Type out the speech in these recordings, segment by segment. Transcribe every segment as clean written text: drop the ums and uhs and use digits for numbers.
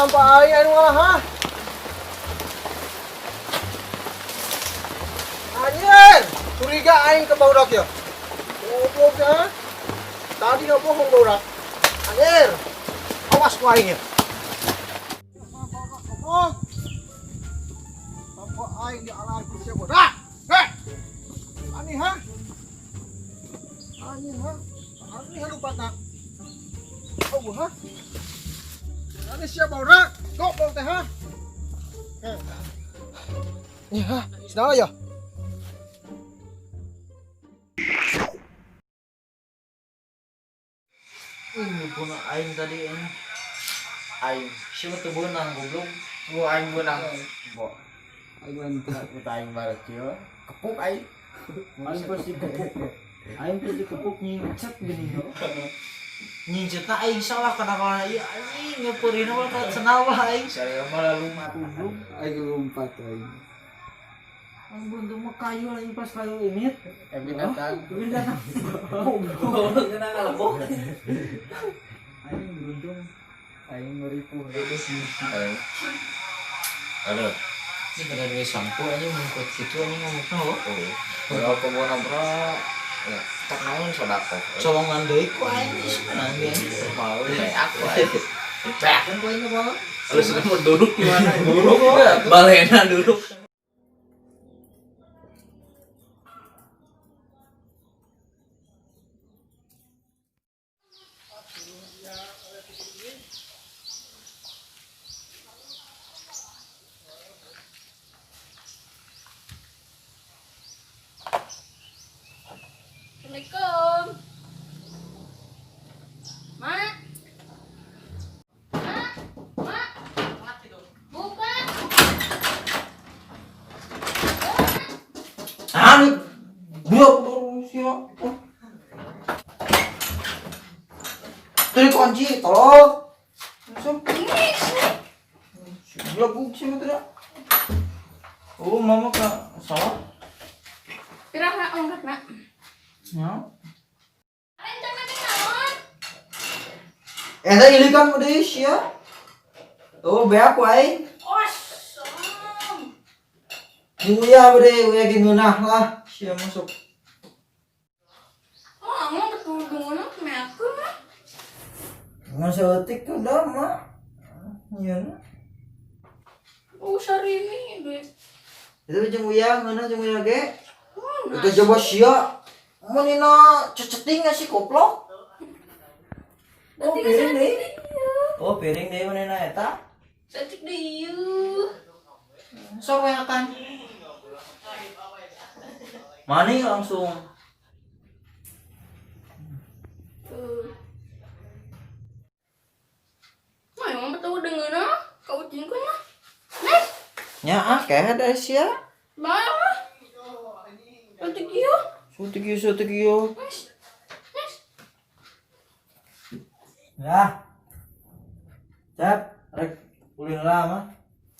tanpa aing malah ha. Anjir, curiga aing ke baudak ya. Goblok ya. Tadi nggak bohong baudak. Anjir, awas ku aing ya. Ngomong. Tanpa aing di alam kursi bodak. Heh. Ani ha? Ani ha? Ani ha lupa tak? Oh ha? Ani siapa baudak? Goblok teh ha? Ini ha, sedang aja. Puno aing tadi ini. Aing siapa tuh benang goblok. Gua aing benang. Bo. Aing benang aing barat kieu. Kepuk aing. Aing pasti kepuk. Aing pasti kepuk nyincet gini. Nyincet aing salah kana ieu anjing ngeupeurina mah ka senawa aing. Saya malah lumpat goblok. Aing lompat aing. Aing buntu mah kayu aing pas kayu ini. Binatang. Binatang. Goblok kenapa bok. Aing beruntung aing ngeripuh terus aing. Halo. Ini kada duwe sampo anjing mungkut kitu anjing ngomongna oh. Kalau kemana bro? Ya, tak naon sodako. Colongan deui ku aing sebenarnya anjing. Mau aku aing. Cekan ku aing bae. Kalau sudah mau duduk gimana? Duduk balena duduk. Assalamualaikum. Mak. Mak. Mak. Buka. Dia siapa? Tadi kunci, tolong. Dia kunci betul. Oh, mama kak salah. Piraha ongkat nak. Ya. Aing teh naon? Eta ilikan deui sia. Oh, beak ku aing. Ossom. Uya bre, uya ge ngeunah lah. Sia masuk. Oh, ngomong betul dungono meakeun mah. Masa etik tuh dah mah. Iya na. Oh, sarini deui. Itu jeung uya ngeunah jeung uya ge. Itu coba sia. Munina ceceting sih goblok. Oh, piring deui. Oh, piring deui manehna eta. Cetik dieu. Sok we akan. Mani langsung. Mah emang betul dengeuna kau cingkeun mah. Nes, Nya akeh da sia. bae mah. Cetik dieu. Sutik ieu. Nes. Nes. Ya. Cap, rek ulin lah mah.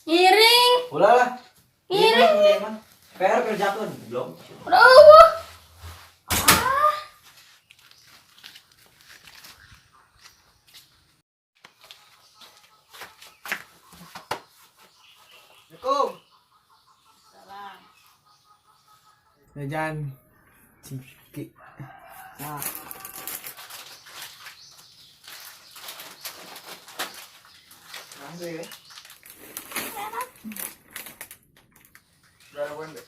Ngiring. Ulah lah. Ngiring. PR kerjakeun belum. Udah eueuh. Ah. Assalamualaikum. Jajan ciki. Nah, Nanti ya. Udah ada poin deh.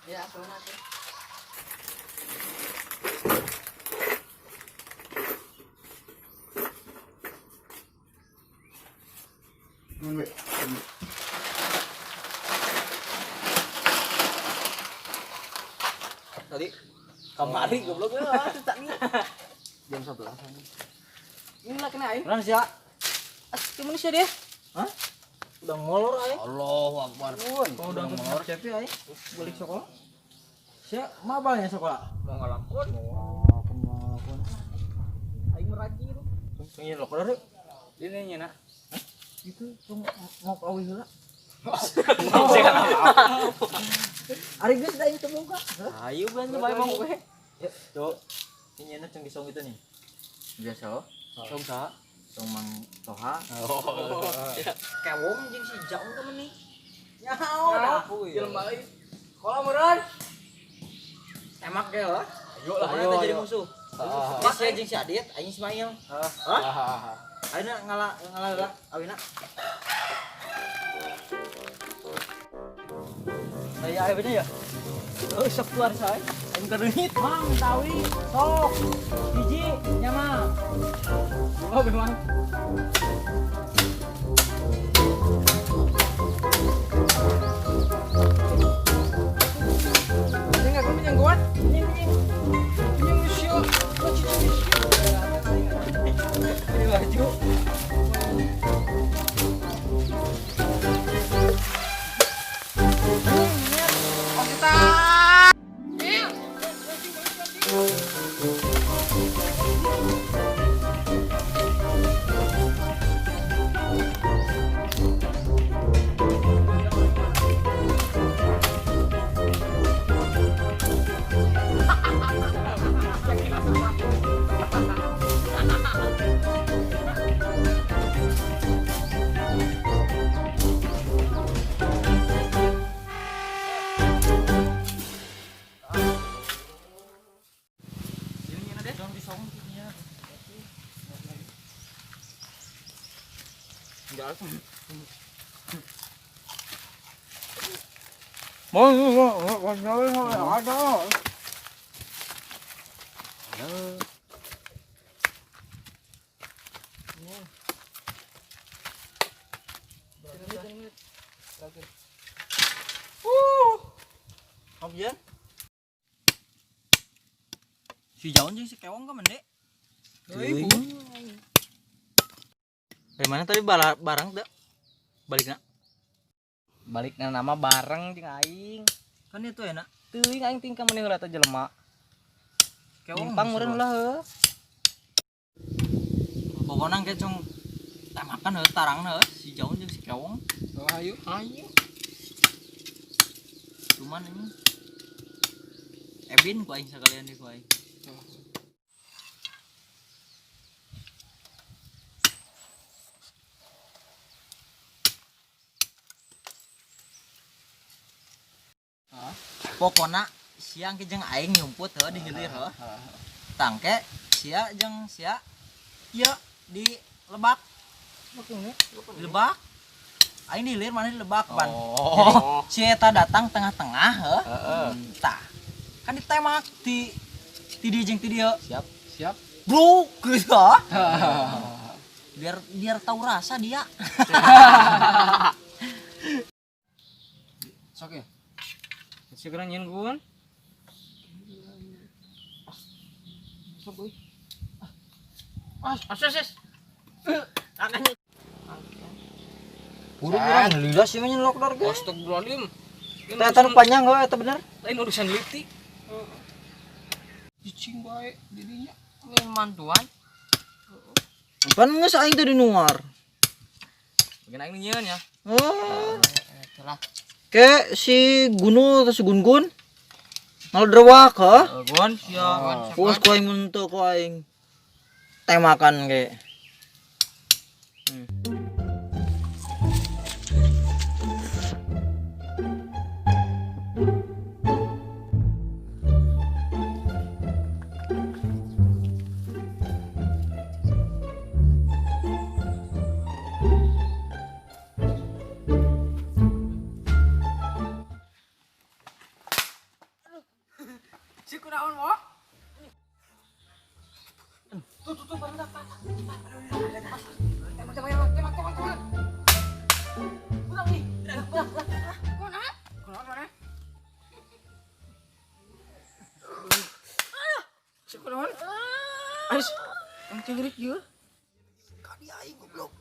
Ya, apa nanti? Nanti. Tadi kamari goblok ya, tadi. jam 11. Ini lah kena aing. Urang sia. Gimana sih dia? Hah? Udah molor aing. Allahu Akbar. Kalau udah molor cepi aing. Balik sekolah. Sia mabalnya sekolah. Mau ngalampun. Pun. Aing merajin. Pengen lo kada rek. Ini nya nah. Itu mau kawin heula. Saya kan apa? Ari geus da itu buka. Ayo bantu bae mau we. Ya, Cok. Ini enak yang disong itu nih. Biasa. Song sa. Song Mang Toha. Kewong jeung si Jaung temen nih. Nyaho dah. Jelema euy. Kalau meureun. Emak ge lah. Ayo lah kita jadi musuh. Pas ya jeung si Adit, aing Ismail. Ayeuna ngalah awina. Saya aya bener ya? Oh, sok keluar saya. Aing kereunit, Mang, tawi, sok. Hiji nya mah. Oh, memang. Enggak kamu yang kuat. Yang sio. Ini baju. Kemudian Si Jaun jeung si Kewong ka mende. Dari mana tadi barang teh? Balikna. Balikna nama bareng jeung aing. Kan itu enak. Teuing aing tingkah maneh heula teh jelema. Kewong pang meureun heula heuh. Pokona ge cung temakan heuh tarangna heuh si Jaun jeung si Kewong. Ayo. Cuman ini Ebin ku aing sakalian di ku aing. Pokona siang ke jeung aing nyumput heuh di hilir heuh. Tangke sia jeung sia ieu di lebak. Di lebak. Aing di hilir mana di lebak ban. Jadi si eta datang tengah-tengah heuh. Tah. Kan ditemak di dieu jeung di dieu. siap. Bro, gitu. Biar tahu rasa dia. Sok ya. Segera nyen gun. Sok euy. Ases. Buru urang lilas sih mah nyelok dar ge. Astagfirullahaladzim. Eta panjang heuh eta bener. Lain urusan litik. Cicing bae di dinya. Lain mantuan. Pan geus aing teh di luar. Bikin aing nyeun ya. Oh. Itulah. Ke si Gunu atau si Gun naldrewak heuh. Gun sia. Puas ku aing mun teu ku aing temakan ge. Si kunaon mo? Ais, ang cengrit ieu. Kadi aing goblok.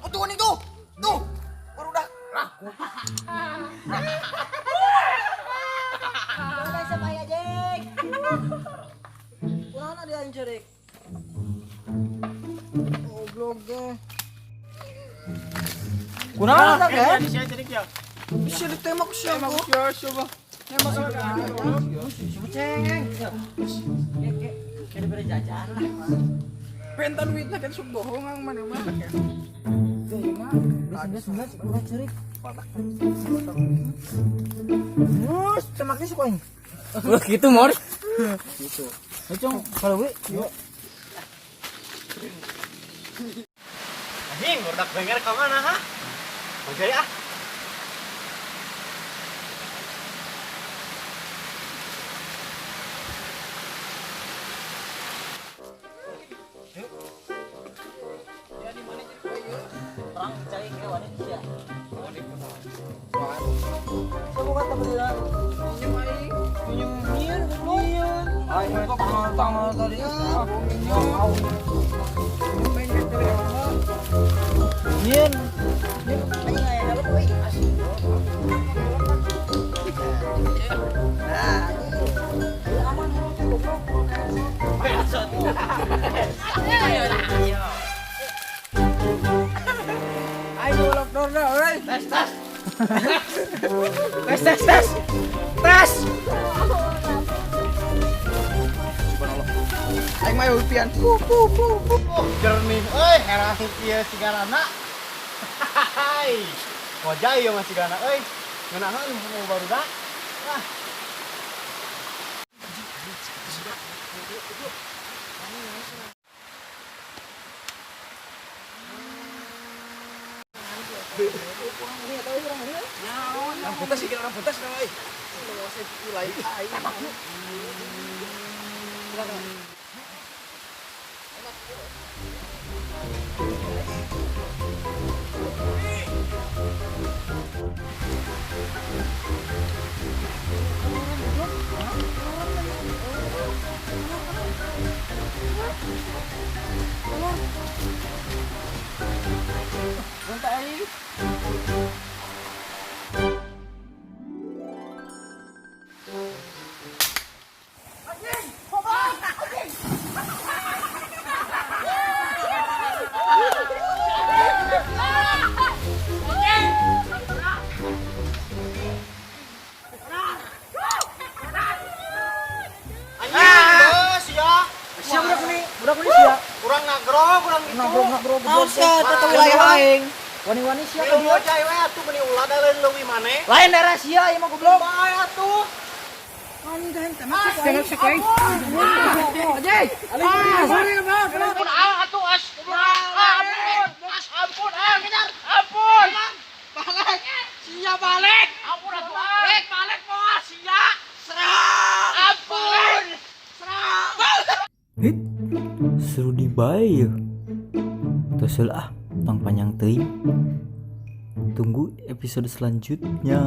Oh tuh nih tuh. Tuh. Baru udah raku. Mana siapa ya, Jek? Kurang dia hancur, Jek. Gobloknya. Kurang ada kan? Bisa ditembak siapa? Coba. Nembak sama Coba ceng. Kayak daripada jajan lah. pentan duitnya kan sok bohong ang mana-mana kan. Biasa kurang cerik. Mus, temaknya suka ini. Gitu mor. Gitu. Ayo kalau gue, yuk. Anjing, udah denger ke mana ha? Oke ah. Orang cari ke wanita ya. Coba kata berdua. Minum air tanggal tadi. Yin. Ayo ayo dapat woi. Aman goblok. Ayo lock door dah, oi. Tes. Tes. Aing mah upian. Jernih euy, herang kieu sigarana. Hai. Wajah ieu mah sigana euy. Ngeunaheun mau barudak. Ah. Orang putas sih, orang putas dah, oi. Budak ini sia. Kurang nagrog, kurang gitu. Nagrog. Tetep wilayah aing. Wani-wani sia Kalau dia cai we atuh meni ulah da lain leuwih maneh. lain daerah sia ieu mah goblok. Bae atuh. Jangan sekali. Ajay. Sorry bang. Ampun atuh as. Ampun kejar. Ampun. Balik. Sia balik. Ampun atuh. Balik bos sia. Serang. Ampun. Serang. Hit, seru di bae ya. Tosel ah, tong panjang teuing. Tunggu episode selanjutnya.